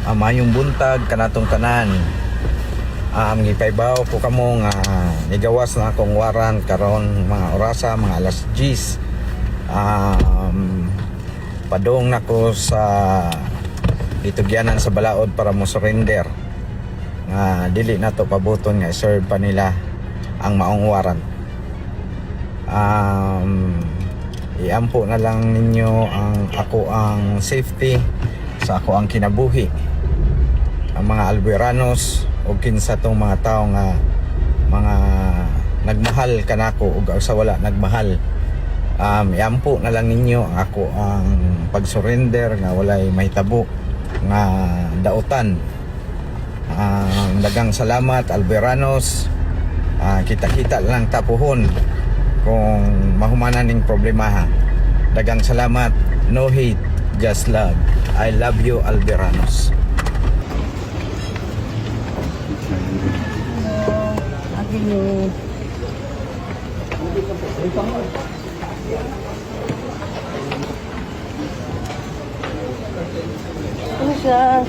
Mayong buntag kanatong tanan. Gipaybaw po kamo nga nigawas na akong waran karon mga orasa, mga alas 10. Padung nako sa ditugyanan sa balaod para mo surrender. Nga dili na to pabuton nga serve pa nila ang maong waran. Iampo na lang ninyo ang safety sa ako ang kinabuhi. Ang mga Alberanos o kinsa tong mga tao nga mga nagmahal kanako ug sa wala nagmahal, iampo na lang ninyo ako ang pag-surrender nga walay mahitabo nga dautan. Dagang salamat Alberanos. Kita-kita lang tapuhon kung mahumanan ning problema ha. Dagang salamat, no hate, just love. I love you Alberanos. Ano siya?